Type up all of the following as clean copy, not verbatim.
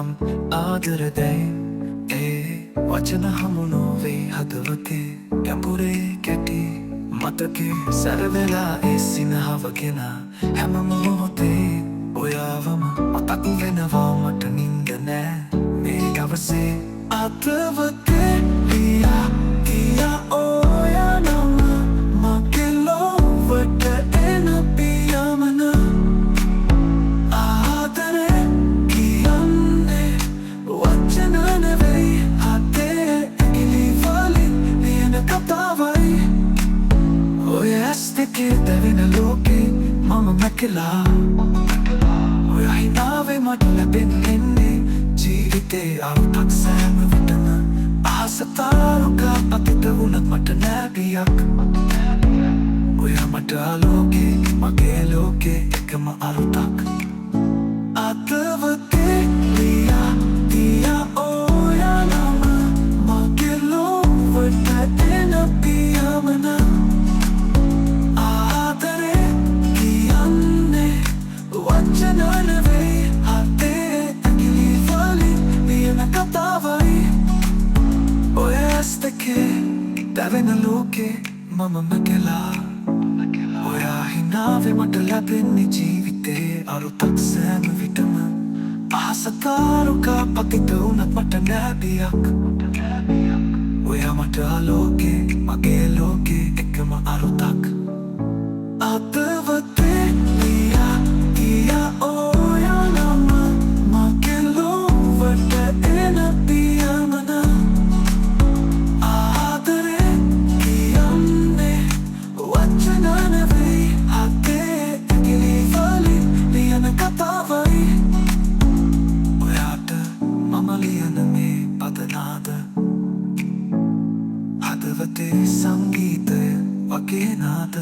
නම් ආදරදැයි ඒ වචන හමු නොවේ හදවතේ ගැඹුරේ කැටි මතකේ සැරවෙලා ඒ සිනහවගෙන හැම මොහොතේ ඔයාවම මතක් වෙනවා මට නින්ද නෑ මේ දවසේ අතවතේ ලියා ගියා ඔයා නම මගේ ලොවට එන පියමන ආදරේ කියන්නේ වචන නෙවෙයි හදේ ඇගිලි වලින් ලියන කතාවයි ඔය ඇස් දෙකේ දැවෙන ලෝකේ මම මැකිලා ඔයා හිනාවේ මට ලැබෙන්නේ ජීවිතේ අරුතක් සෑම විටම අහස තාරුක අතිත වුණත් මට නෑ බියක් ඔයා මට ආලෝකේ මගේ ලෝකේ එකම අරුතක් අතවතේ ලියා ගියා ඔයා නම මගේ ලොවට එන පියමන ආදරේ කියන්නේ වචන නෙවෙයි හදේ ඇගිලි වලින් ලියන කතාවයි ඔය ඇස් දෙකේ දැවෙන ලෝකේ මම මැකලා ඔයා හිනාවේ මට ලැබෙන්නේ ජීවිතේ අරුතක් සෑම විටම අහස තාරුක පතිත වුණත් මට නෑ බියක් ඔයා මට ආලෝකේ මගේ ලෝකේ එකම අරුතක් අතවතේ ලියා ගියා ඔයා නම මගේ ලොවට එන පියමන ආදරේ කියන්නේ වචන නෙවෙයි හදේ ඇගිලි වලින් ලියන කතාවයි ඔයාට මම ලියන මේ පදනාද හදවතේ සංගීතය වගේ නාද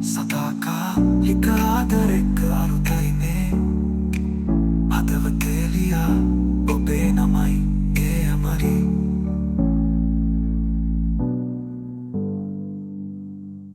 සදාකා හික ආදරෙක අරුතයි මේ